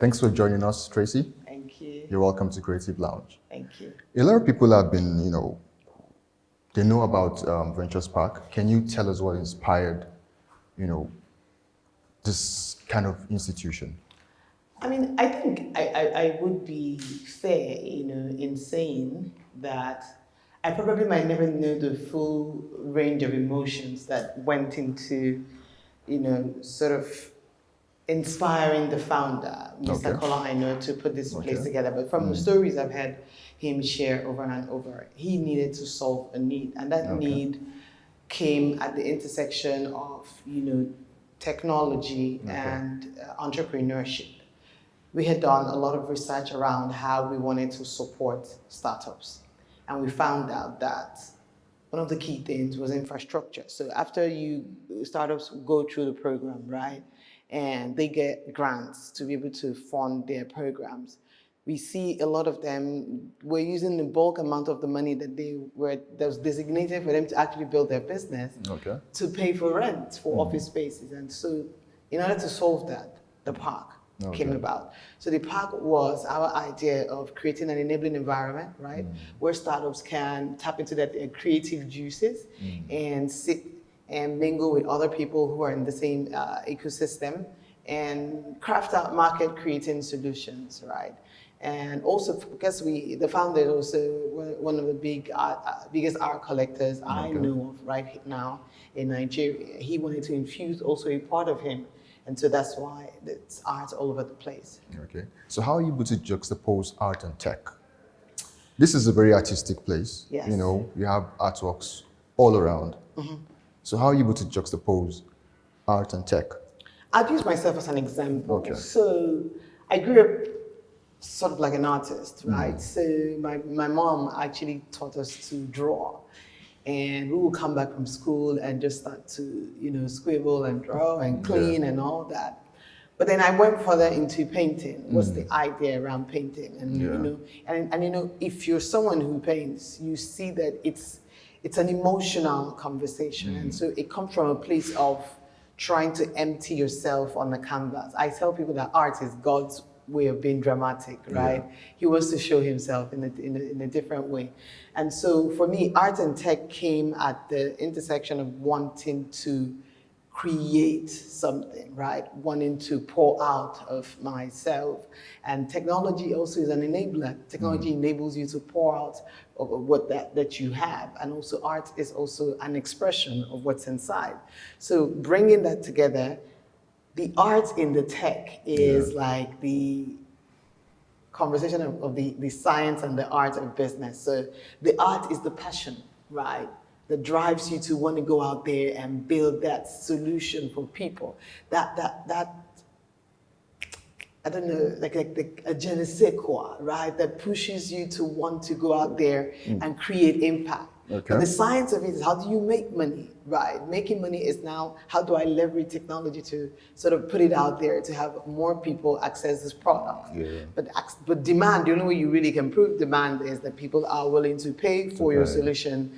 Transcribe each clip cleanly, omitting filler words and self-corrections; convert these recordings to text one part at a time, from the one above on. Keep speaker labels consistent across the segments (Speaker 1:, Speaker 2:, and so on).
Speaker 1: Thanks for joining us, Tracy.
Speaker 2: Thank you.
Speaker 1: You're welcome to Creative Lounge.
Speaker 2: Thank you.
Speaker 1: A lot of people have been, they know about Ventures Park. Can you tell us what inspired, this kind of institution?
Speaker 2: I mean, I think I would be fair, in saying that I probably might never know the full range of emotions that went into, sort of inspiring the founder, Mr.
Speaker 1: Okay.
Speaker 2: Kola, I know, to put this place
Speaker 1: Okay.
Speaker 2: together. But from the stories I've had him share over and over, he needed to solve a need. And that
Speaker 1: Okay.
Speaker 2: need came at the intersection of, technology and entrepreneurship. We had done a lot of research around how we wanted to support startups. And we found out that one of the key things was infrastructure. So after startups go through the program, right, and they get grants to be able to fund their programs, we see a lot of them were using the bulk amount of the money that that was designated for them to actually build their business to pay for rent for office spaces. And so in order to solve that, the park came about. So the park was our idea of creating an enabling environment, right, where startups can tap into their creative juices and sit and mingle with other people who are in the same ecosystem and craft out market creating solutions, right? And also because the founder is also one of the biggest art collectors I know of right now in Nigeria. He wanted to infuse also a part of him. And so that's why it's art all over the place.
Speaker 1: Okay. So how are you able to juxtapose art and tech? This is a very artistic place.
Speaker 2: Yes.
Speaker 1: You have artworks all around. So how are you able to juxtapose art and tech?
Speaker 2: I'll use myself as an example.
Speaker 1: Okay.
Speaker 2: So I grew up sort of like an artist, right? So my mom actually taught us to draw. And we would come back from school and just start to, scribble and draw and clean and all that. But then I went further into painting. What's the idea around painting? And if you're someone who paints, you see that it's an emotional conversation. And so it comes from a place of trying to empty yourself on the canvas. I tell people that art is God's way of being dramatic, right? He wants to show himself in a different way. And so for me, art and tech came at the intersection of wanting to create something, right? Wanting to pour out of myself. And technology also is an enabler. Technology enables you to pour out of what that you have. And also art is also an expression of what's inside. So bringing that together, the art in the tech is like the conversation of the science and the art of business. So the art is the passion, right, that drives you to want to go out there and build that solution for people. That I don't know, like a je ne sais quoi, right, that pushes you to want to go out there and create impact.
Speaker 1: Okay.
Speaker 2: But the science of it is how do you make money, right? Making money is now how do I leverage technology to sort of put it out there to have more people access this product. But demand, the only way you really can prove demand is that people are willing to pay for your solution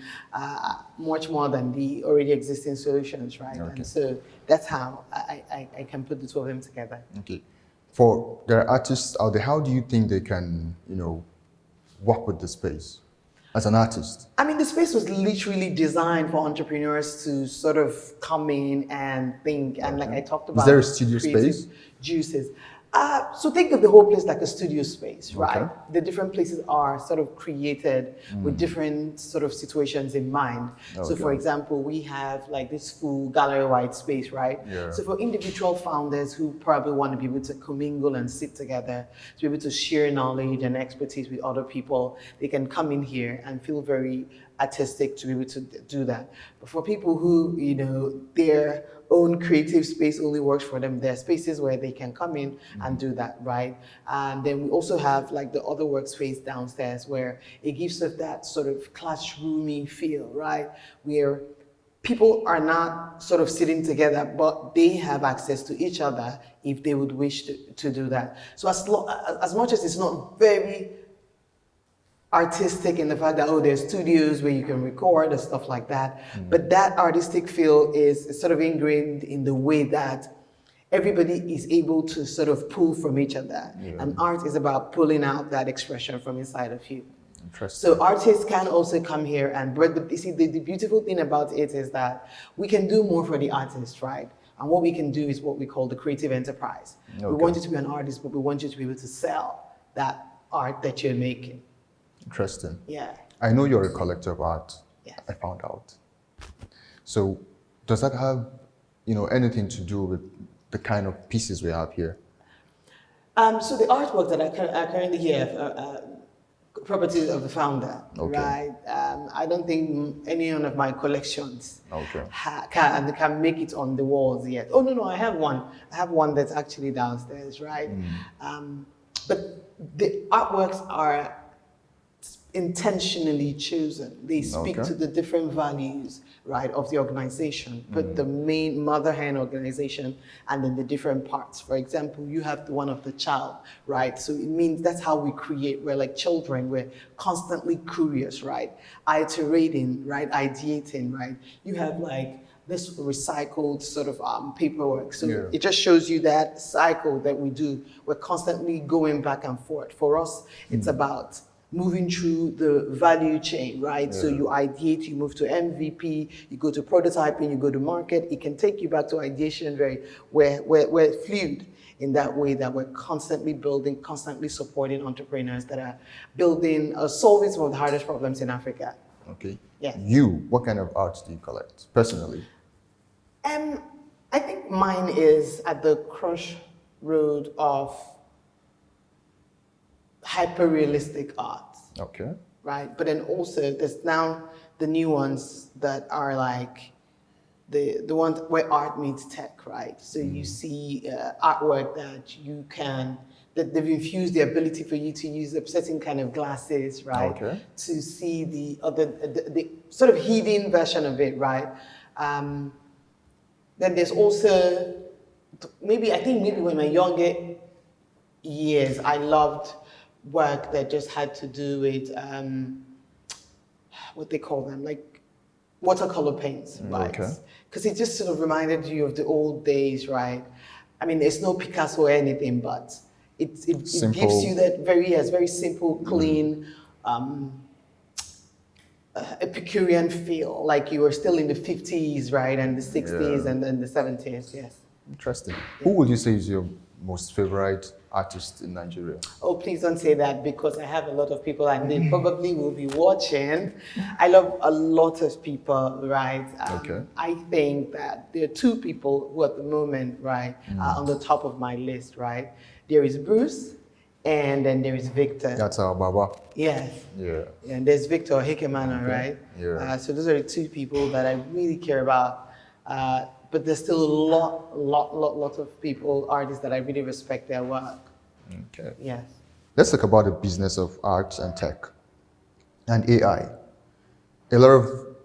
Speaker 2: much more than the already existing solutions, right? And so that's how I can put the two of them together.
Speaker 1: Okay. For there are artists out there, how do you think they can, work with the space as an artist?
Speaker 2: I mean, the space was literally designed for entrepreneurs to sort of come in and think. And like I talked about,
Speaker 1: is there a studio space?
Speaker 2: Juices. So think of the whole place like a studio space, right?
Speaker 1: Okay.
Speaker 2: The different places are sort of created with different sort of situations in mind. So for example, we have like this full gallery-wide space, right? So for individual founders who probably want to be able to commingle and sit together, to be able to share knowledge and expertise with other people, they can come in here and feel very artistic to be able to do that. But for people who, their own creative space only works for them, there are spaces where they can come in and do that, right? And then we also have like the other workspace downstairs where it gives us that sort of classroomy feel, right? Where people are not sort of sitting together, but they have access to each other if they would wish to do that. So as much as it's not very artistic in the fact that, there's studios where you can record and stuff like that. But that artistic feel is sort of ingrained in the way that everybody is able to sort of pull from each other.
Speaker 1: Yeah.
Speaker 2: And art is about pulling out that expression from inside of you.
Speaker 1: Interesting.
Speaker 2: So artists can also come here but you see, the beautiful thing about it is that we can do more for the artist, right? And what we can do is what we call the creative enterprise. We
Speaker 1: Okay.
Speaker 2: want you to be an artist, but we want you to be able to sell that art that you're making.
Speaker 1: Interesting.
Speaker 2: Yeah.
Speaker 1: I know you're a collector of art.
Speaker 2: Yes.
Speaker 1: I found out. So does that have, anything to do with the kind of pieces we have here?
Speaker 2: So the artwork that I currently have, property of the founder,
Speaker 1: Okay.
Speaker 2: right? I don't think any one of my collections
Speaker 1: Okay.
Speaker 2: can make it on the walls yet. Oh no, I have one. I have one that's actually downstairs, right? But the artworks are intentionally chosen. They speak
Speaker 1: Okay.
Speaker 2: to the different values, right, of the organization, but the main mother hen organization and then the different parts. For example, you have the one of the child, right? So it means that's how we create. We're like children. We're constantly curious, right? Iterating, right? Ideating, right? You have like this recycled sort of paperwork. So
Speaker 1: Yeah.
Speaker 2: it just shows you that cycle that we do. We're constantly going back and forth. For us, it's about moving through the value chain, right? So you ideate, you move to MVP, you go to prototyping, you go to market. It can take you back to ideation we're fluid in that way, that we're constantly building, constantly supporting entrepreneurs that are building, solving some of the hardest problems in Africa.
Speaker 1: Okay.
Speaker 2: Yeah.
Speaker 1: What kind of art do you collect personally?
Speaker 2: I think mine is at the crossroad of hyper-realistic art,
Speaker 1: Okay.
Speaker 2: right? But then also there's now the new ones that are like the ones where art meets tech, right? So you see artwork that they've infused the ability for you to use a certain kind of glasses, right?
Speaker 1: Okay.
Speaker 2: To see the sort of hidden version of it, right? Then there's also I think maybe when my younger years, I loved work that just had to do with what they call them, like watercolor paints, right?
Speaker 1: Okay.
Speaker 2: Because it just sort of reminded you of the old days, right? I mean, there's no Picasso or anything, but it gives you that very simple, clean, Epicurean feel, like you were still in the 50s, right, and the 60s and then the 70s, yes.
Speaker 1: Interesting. Who would you say is your most favorite artist in Nigeria?
Speaker 2: Oh, please don't say that, because I have a lot of people and they probably will be watching. I love a lot of people, right?
Speaker 1: Okay.
Speaker 2: I think that there are two people who at the moment, right, are on the top of my list, right? There is Bruce and then there is Victor.
Speaker 1: That's our Baba.
Speaker 2: Yes.
Speaker 1: Yeah.
Speaker 2: And there's Victor Hikemana, right?
Speaker 1: Yeah.
Speaker 2: So those are the two people that I really care about. But there's still a lot of people, artists that I really respect their work.
Speaker 1: Okay.
Speaker 2: Yes.
Speaker 1: Let's talk about the business of art and tech and AI. A lot of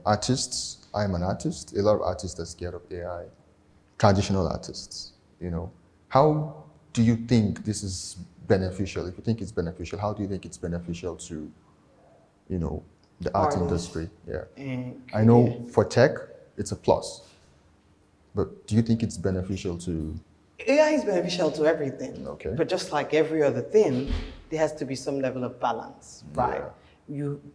Speaker 1: artists, I'm an artist, a lot of artists are scared of AI, traditional artists, How do you think this is beneficial? If you think it's beneficial, how do you think it's beneficial to, the art
Speaker 2: Artists.
Speaker 1: industry? Yeah.
Speaker 2: And
Speaker 1: I know for tech, it's a plus. But do you think it's beneficial to...
Speaker 2: AI is beneficial to everything.
Speaker 1: Okay.
Speaker 2: But just like every other thing, there has to be some level of balance, right?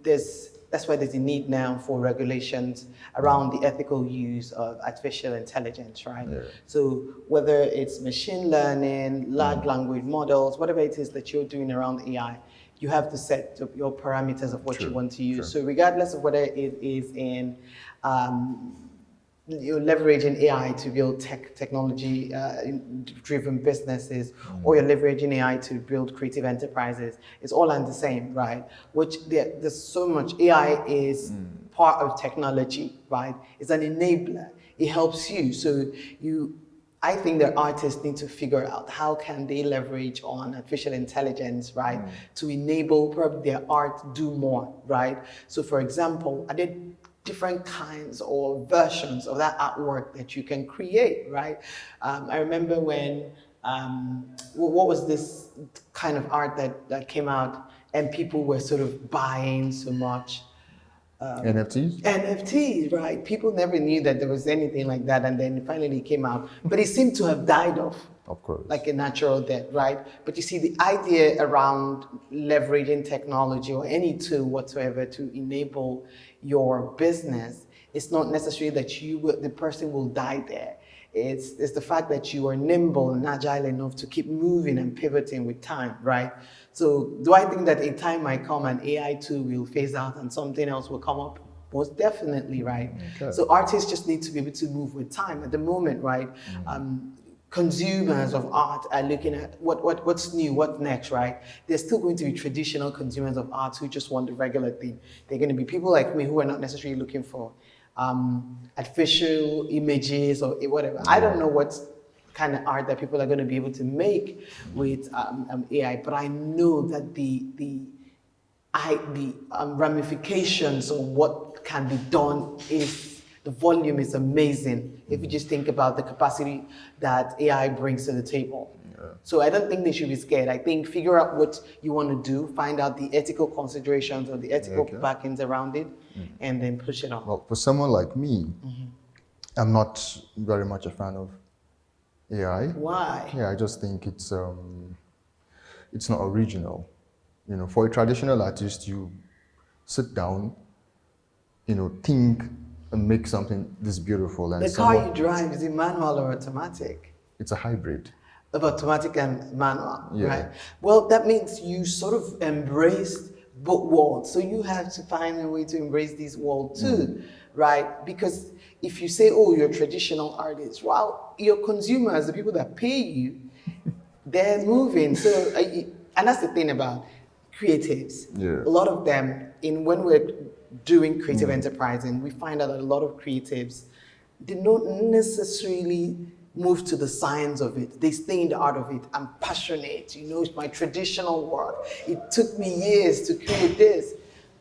Speaker 2: That's why there's a need now for regulations around the ethical use of artificial intelligence, right?
Speaker 1: Yeah.
Speaker 2: So whether it's machine learning, large language models, whatever it is that you're doing around AI, you have to set up your parameters of what you want to use. So regardless of whether it is in you're leveraging AI to build technology-driven businesses, or you're leveraging AI to build creative enterprises. It's all on the same, right? Which there's so much. AI is part of technology, right? It's an enabler. It helps you. So I think that artists need to figure out how can they leverage on artificial intelligence, right, to enable probably their art do more, right? So, for example, I did different kinds or versions of that artwork that you can create, right? I remember when, what was this kind of art that came out and people were sort of buying so much?
Speaker 1: NFTs?
Speaker 2: NFTs, right? People never knew that there was anything like that, and then it finally came out. But it seemed to have died off.
Speaker 1: Of course.
Speaker 2: Like a natural death, right? But you see, the idea around leveraging technology or any tool whatsoever to enable your business, it's not necessarily that the person will die there. It's the fact that you are nimble and agile enough to keep moving and pivoting with time, right? So do I think that a time might come and AI tool will phase out and something else will come up? Most definitely, right?
Speaker 1: Okay.
Speaker 2: So artists just need to be able to move with time. At the moment, right? Consumers of art are looking at what's new, what's next, right? There's still going to be traditional consumers of art who just want the regular thing. They're going to be people like me who are not necessarily looking for artificial images or whatever. I don't know what kind of art that people are going to be able to make with AI, but I know that the ramifications of what can be done is the volume is amazing. If you just think about the capacity that AI brings to the table. So I don't think they should be scared. I think figure out what you want to do, find out the ethical considerations or the ethical backends around it, and then push it on.
Speaker 1: Well, for someone like me, I'm not very much a fan of AI.
Speaker 2: Why?
Speaker 1: Yeah, I just think it's not original. You know, for a traditional artist, you sit down, you know, think and make something this beautiful. And
Speaker 2: the car you drive, is it manual or automatic?
Speaker 1: It's a hybrid.
Speaker 2: Of automatic and manual,
Speaker 1: Yeah.
Speaker 2: right? Well, that means you sort of embraced both worlds. So you have to find a way to embrace this world too, right? Because if you say, oh, you're a traditional artist, well, your consumers, the people that pay you, they're moving. So, and that's the thing about creatives.
Speaker 1: Yeah.
Speaker 2: A lot of them, when we're doing creative enterprising, we find out that a lot of creatives, they don't necessarily move to the science of it. They stay in the art of it. I'm passionate, you know, it's my traditional work. It took me years to create this.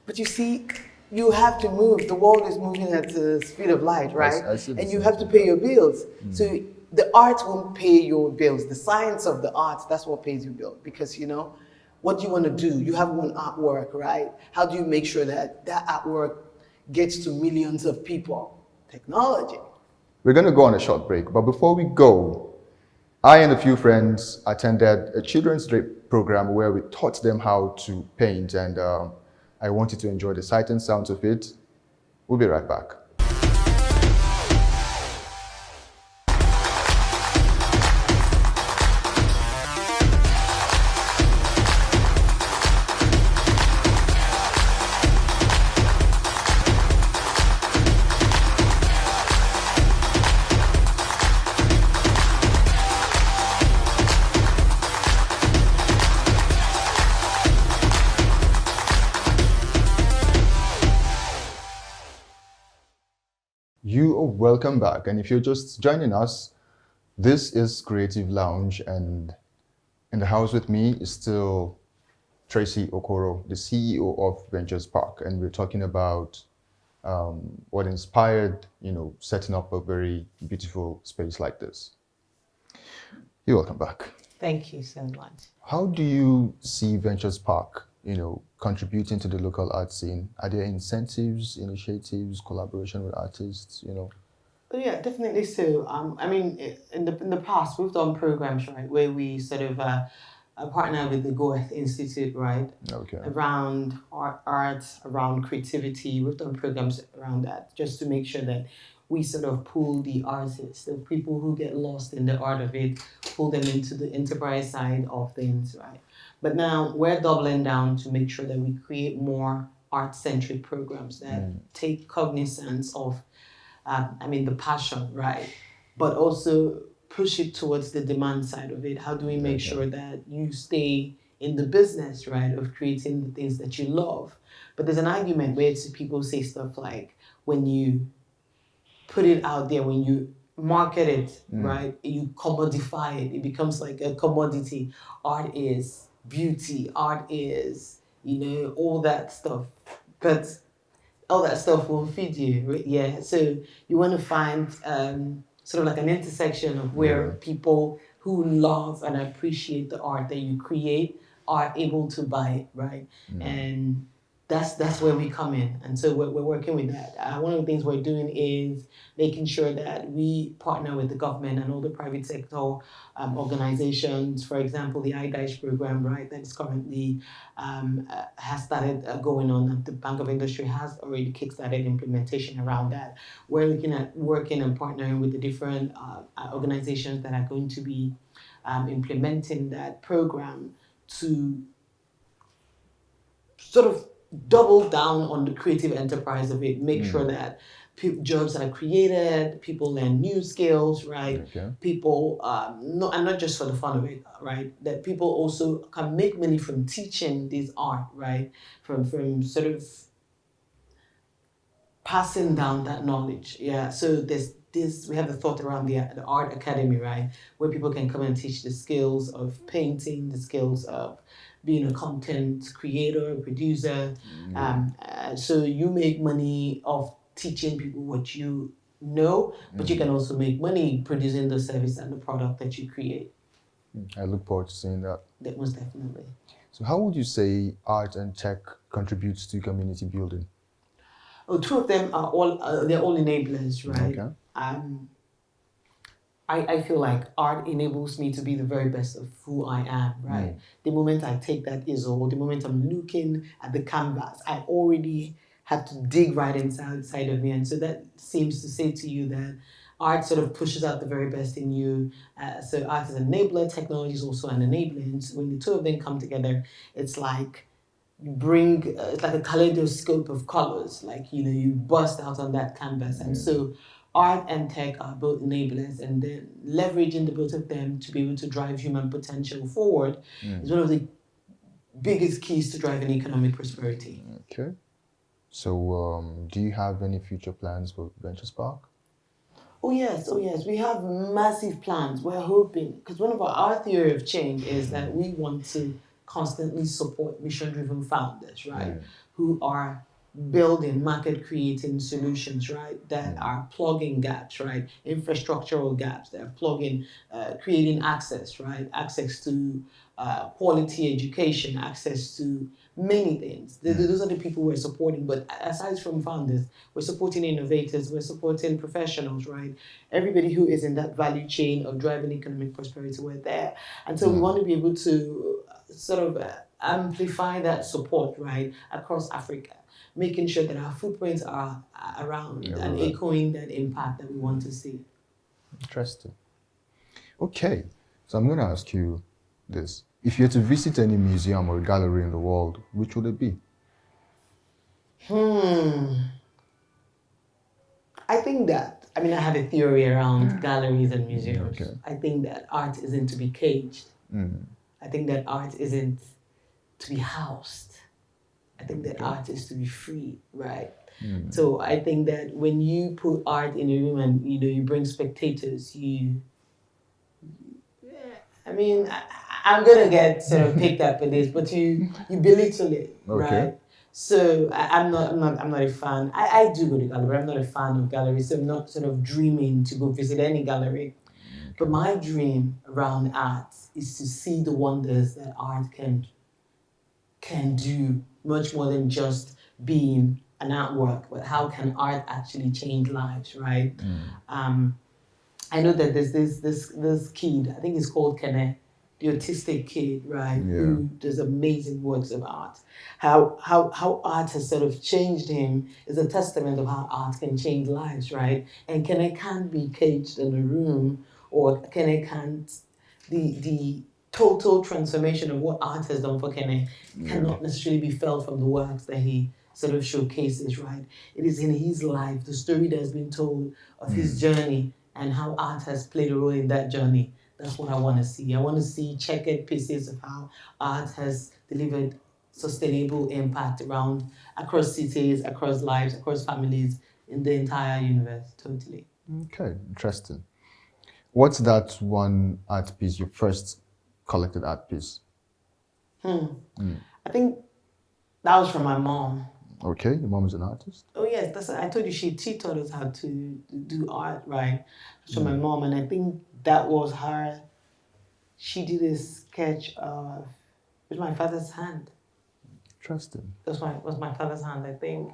Speaker 2: But you see, you have to move. The world is moving at the speed of light, right?
Speaker 1: I see
Speaker 2: and you have to pay your bills. So the art won't pay your bills. The science of the art, that's what pays your bill. Because, you know, what do you want to do? You have one artwork, right? How do you make sure that that artwork gets to millions of people? Technology.
Speaker 1: We're going to go on a short break, but before we go, I and a few friends attended a children's day program where we taught them how to paint, and I want you to enjoy the sight and sounds of it. We'll be right back. You are welcome back, and if you're just joining us, this is Creative Lounge, and in the house with me is still Tracy Okoro, the CEO of Ventures Park, and we're talking about what inspired, you know, setting up a very beautiful space like this. You're welcome back.
Speaker 2: Thank you so much.
Speaker 1: How do you see Ventures Park, you know, contributing to the local art scene? Are there incentives, initiatives, collaboration with artists, you know?
Speaker 2: Yeah, definitely so. I mean, in the past, we've done programs, right, where we sort of partner with the Goethe Institute, right?
Speaker 1: Okay.
Speaker 2: Around art, around creativity. We've done programs around that just to make sure that we sort of pull the artists, the people who get lost in the art of it, pull them into the enterprise side of things, right? But now we're doubling down to make sure that we create more art-centric programs that take cognizance of, the passion, right? But also push it towards the demand side of it. How do we make sure that you stay in the business, right, of creating the things that you love? But there's an argument where people say stuff like, when you put it out there, when you market it, right, you commodify it. It becomes like a commodity. Art is beauty. Art is, all that stuff. But all that stuff will feed you, right? Yeah. So you want to find sort of like an intersection of where people who love and appreciate the art that you create are able to buy it, right? And that's where we come in, and so we're working with that. One of the things we're doing is making sure that we partner with the government and all the private sector organizations. For example, the iDice program, right, that is currently has started going on. The Bank of Industry has already kickstarted implementation around that. We're looking at working and partnering with the different organizations that are going to be implementing that program to sort of double down on the creative enterprise of it, make sure that jobs are created, people learn new skills, right?
Speaker 1: Okay.
Speaker 2: People, not just for the fun of it, right? That people also can make money from teaching this art, right? From sort of passing down that knowledge. Yeah. So there's this, we have the thought around the art academy, right? Where people can come and teach the skills of painting, the skills of being a content creator, producer. So you make money off teaching people what you know, but you can also make money producing the service and the product that you create.
Speaker 1: I look forward to seeing that.
Speaker 2: That most definitely.
Speaker 1: So how would you say art and tech contributes to community building?
Speaker 2: Oh, two of them are they're all enablers, right?
Speaker 1: Okay.
Speaker 2: I feel like art enables me to be the very best of who I am, right? The moment I take that easel, the moment I'm looking at the canvas, I already have to dig right inside of me. And so that seems to say to you that art sort of pushes out the very best in you. So art is an enabler, technology is also an enabler. And so when the two of them come together, it's like you bring, it's like a kaleidoscope of colors, like, you know, you burst out on that canvas. And so art and tech are both enablers, and then leveraging the both of them to be able to drive human potential forward is one of the biggest keys to driving economic prosperity.
Speaker 1: Okay. So do you have any future plans for Venture Spark?
Speaker 2: Oh yes, we have massive plans. We're hoping, because one of our theory of change is that we want to constantly support mission-driven founders, right, who are building market-creating solutions, right, that are plugging gaps, right, infrastructural gaps, that are plugging, creating access, right, access to quality education, access to many things. Those are the people we're supporting. But aside from founders, we're supporting innovators, we're supporting professionals, right? Everybody who is in that value chain of driving economic prosperity, we're there. And so we want to be able to sort of amplify that support, right, across Africa, making sure that our footprints are around and echoing that impact that we want to see.
Speaker 1: Interesting. Okay, so I'm going to ask you this. If you had to visit any museum or gallery in the world, which would it be?
Speaker 2: I think that, I mean, I have a theory around galleries and museums.
Speaker 1: Okay.
Speaker 2: I think that art isn't to be caged. I think that art isn't to be housed. I think that art is to be free, right? So I think that when you put art in a room and, you know, you bring spectators, I'm gonna get sort of picked up in this, but you belittle it, right? So I'm not a fan. I do go to gallery. I'm not a fan of galleries. So I'm not sort of dreaming to go visit any gallery. But my dream around art is to see the wonders that art can do, much more than just being an artwork. But how can art actually change lives, right? I know that there's this kid, I think he's called Kene, the autistic kid, right, who does amazing works of art. How art has sort of changed him is a testament of how art can change lives, right? And Kene can't be caged in a room, or Kene can't, the total transformation of what art has done for Kene cannot necessarily be felt from the works that he sort of showcases, right? It is in his life, the story that has been told of his journey, and how art has played a role in that journey. That's what I want to see. I want to see checkered pieces of how art has delivered sustainable impact across cities, across lives, across families, in the entire universe, totally.
Speaker 1: Okay, interesting. What's that one art piece, your first collected art piece?
Speaker 2: I think that was from my mom.
Speaker 1: Okay, your mom is an artist?
Speaker 2: Oh yes, I told you she taught us how to do art, right? So my mom, and I think that was her. She did a sketch of with my father's hand.
Speaker 1: Interesting.
Speaker 2: Was my father's hand, I think,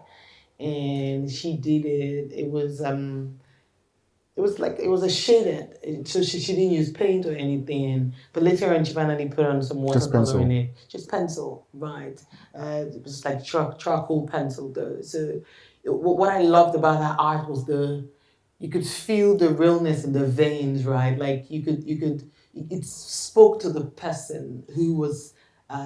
Speaker 2: and she did it. It was a shaded, so she didn't use paint or anything. But later on, she finally put on some
Speaker 1: Just
Speaker 2: watercolor in
Speaker 1: pencil.
Speaker 2: it, just pencil, right? It was like charcoal pencil though. So what I loved about that art was you could feel the realness in the veins, right? Like it spoke to the person who was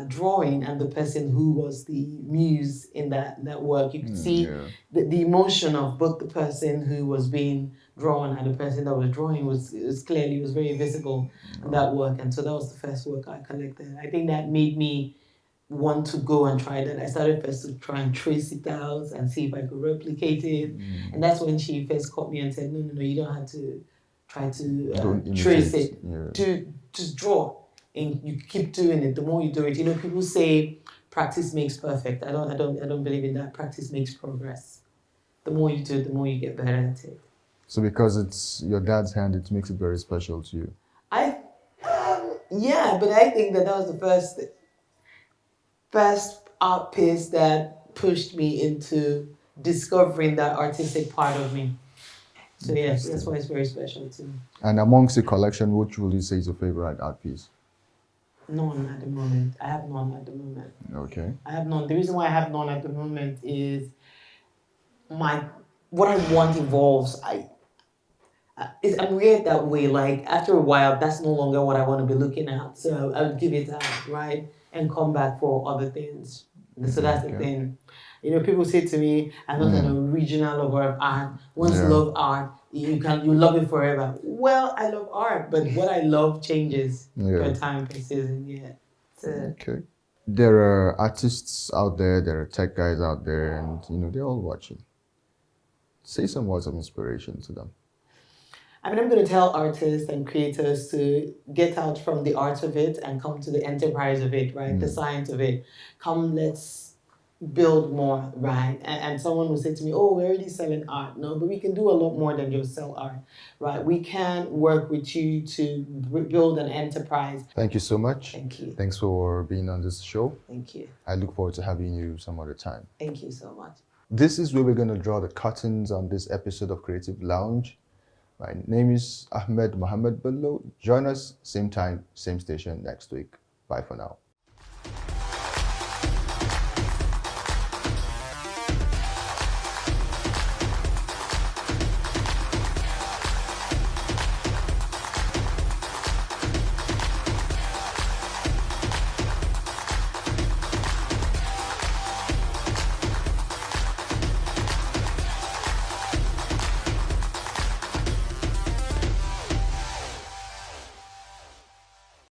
Speaker 2: drawing and the person who was the muse in that work. You could see
Speaker 1: Yeah.
Speaker 2: the emotion of both the person who was being drawn and the person that was drawing was very visible in that work. And so that was the first work I collected. I think that made me want to go and try that. I started first to try and trace it out and see if I could replicate it. And that's when she first caught me and said, no, you don't have to try to
Speaker 1: Don't
Speaker 2: trace
Speaker 1: imitate.
Speaker 2: it.
Speaker 1: Yeah.
Speaker 2: To just draw. And you keep doing it. The more you do it, people say practice makes perfect. I don't believe in that. Practice makes progress. The more you do it, the more you get better at it.
Speaker 1: So because it's your dad's hand, it makes it very special to you.
Speaker 2: Yeah, but I think that was the first art piece that pushed me into discovering that artistic part of me. So yes, that's why it's very special to me.
Speaker 1: And amongst the collection, which will you say is your favorite art piece?
Speaker 2: None at the moment. I have none at the moment.
Speaker 1: Okay.
Speaker 2: I have none. The reason why I have none at the moment is what I want evolves. I'm weird that way. Like after a while, that's no longer what I want to be looking at. So I would give it out, right, and come back for other things. So that's the thing. People say to me, "I'm not an original lover of art. Once you love art, you love it forever." Well, I love art, but what I love changes per time, per season. Yeah. So,
Speaker 1: okay. There are artists out there, there are tech guys out there, and they're all watching. Say some words of inspiration to them.
Speaker 2: I'm going to tell artists and creators to get out from the art of it and come to the enterprise of it, right? The science of it. Come, let's build more, right? And someone will say to me, oh, we're already selling art. No, but we can do a lot more than just sell art, right? We can work with you to build an enterprise.
Speaker 1: Thank you so much.
Speaker 2: Thank you.
Speaker 1: Thanks for being on this show.
Speaker 2: Thank you.
Speaker 1: I look forward to having you some other time.
Speaker 2: Thank you so much.
Speaker 1: This is where we're going to draw the curtains on this episode of Creative Lounge. My name is Ahmed Mohammed Bello. Join us same time, same station next week. Bye for now.